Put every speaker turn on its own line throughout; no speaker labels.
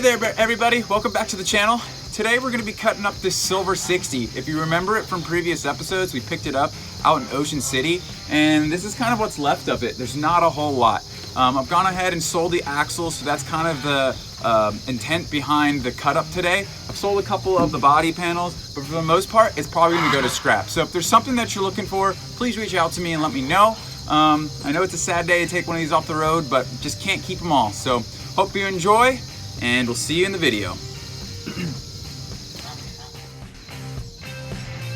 there everybody, welcome back to the channel. Today we're going to be cutting up this silver 60. If you remember it from previous episodes, we picked it up out in Ocean City, and this is kind of what's left of it. There's not a whole lot. I've gone ahead and sold the axles, so that's kind of the intent behind the cut up today. I've sold a couple of the body panels, but for the most part, it's probably going to go to scrap. So if there's something that you're looking for, please reach out to me and let me know. I know it's a sad day to take one of these off the road, but just can't keep them all. So hope you enjoy, and we'll see you in the video.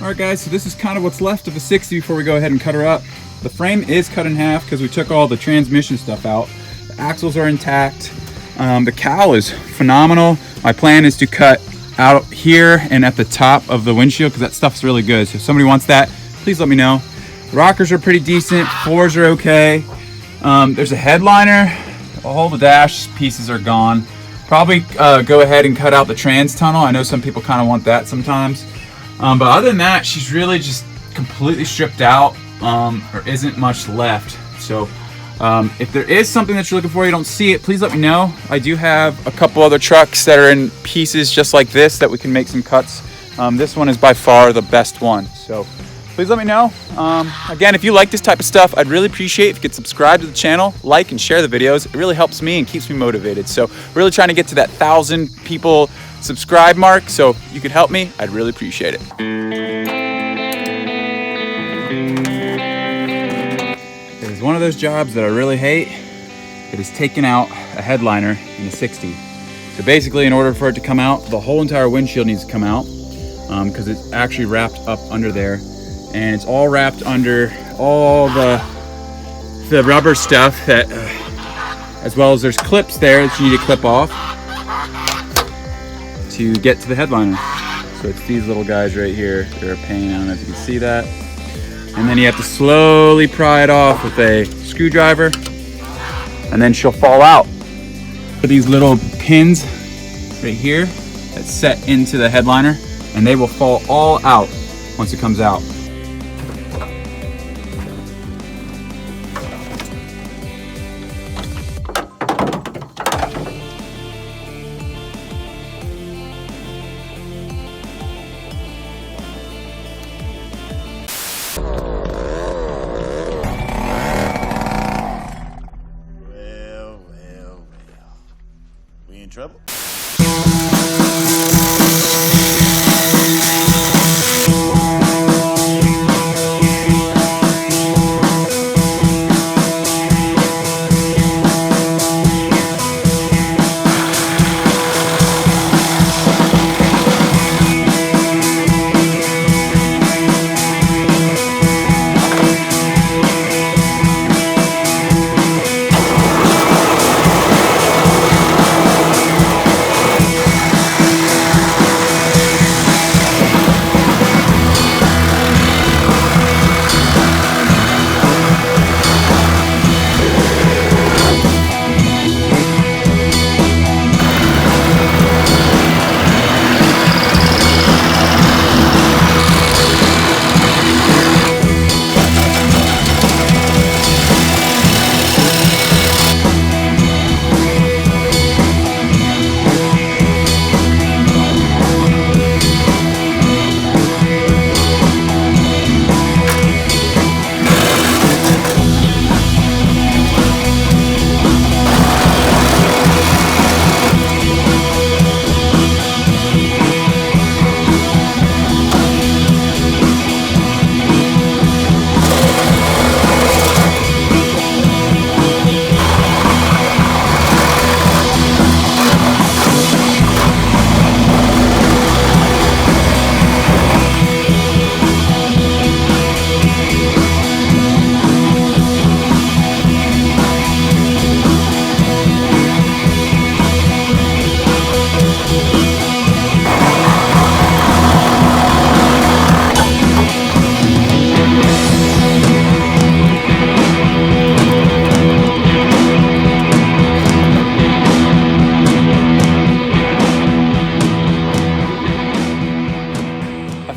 Alright guys, so this is kind of what's left of the 60 before we go ahead and cut her up. The frame is cut in half because we took all the transmission stuff out. The axles are intact. The cowl is phenomenal. My plan is to cut out here and at the top of the windshield because that stuff's really good. So if somebody wants that, please let me know. The rockers are pretty decent. Floors are okay. There's a headliner. All the dash pieces are gone. Probably go ahead and cut out the trans tunnel. I know some people kind of want that sometimes. But other than that, she's really just completely stripped out. There isn't much left. So if there is something that you're looking for, you don't see it, please let me know. I do have a couple other trucks that are in pieces just like this that we can make some cuts. This one is by far the best one. So please let me know. Again, if you like this type of stuff, I'd really appreciate if you could subscribe to the channel, like and share the videos. It really helps me and keeps me motivated. So really trying to get to that 1,000 people subscribe mark. So if you could help me, I'd really appreciate it. It is one of those jobs that I really hate. It is taking out a headliner in a 60. So basically, in order for it to come out, the whole entire windshield needs to come out because it's actually wrapped up under there. And it's all wrapped under all the rubber stuff that, as well as there's clips there that you need to clip off to get to the headliner. So it's these little guys right here. They're a pain. I don't know if you can see that. And then you have to slowly pry it off with a screwdriver, and then she'll fall out. These little pins right here that set into the headliner, and they will fall all out once it comes out.
Trouble.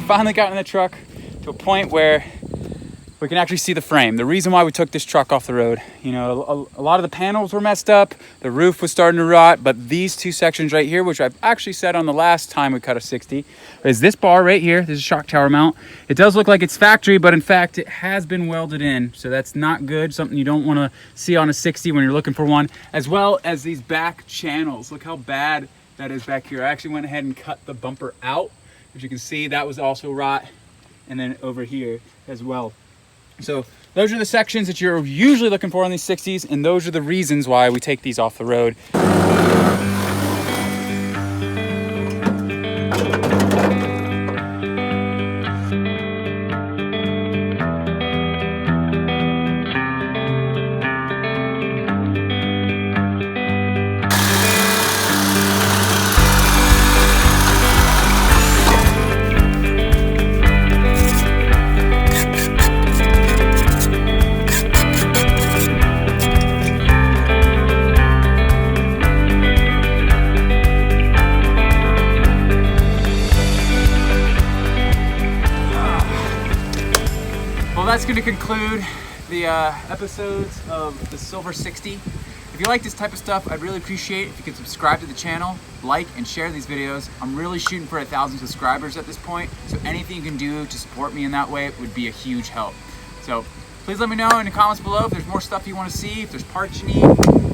Finally got in the truck to a point where we can actually see the frame. The reason why we took this truck off the road, you know, a lot of the panels were messed up, the roof was starting to rot, but these two sections right here, which I've actually said on the last time we cut a 60, is this bar right here. This is a shock tower mount. It does look like it's factory, but in fact, it has been welded in, so that's not good. Something you don't want to see on a 60 when you're looking for one, as well as these back channels. Look how bad that is back here. I actually went ahead and cut the bumper out. As you can see, that was also rot, and then over here as well. So those are the sections that you're usually looking for on these 60s, and those are the reasons why we take these off the road. Well, that's going to conclude the episodes of the Silver 60. If you like this type of stuff, I'd really appreciate it if you could subscribe to the channel, like and share these videos. I'm really shooting for 1,000 subscribers at this point, so anything you can do to support me in that way would be a huge help. So please let me know in the comments below if there's more stuff you want to see, if there's parts you need.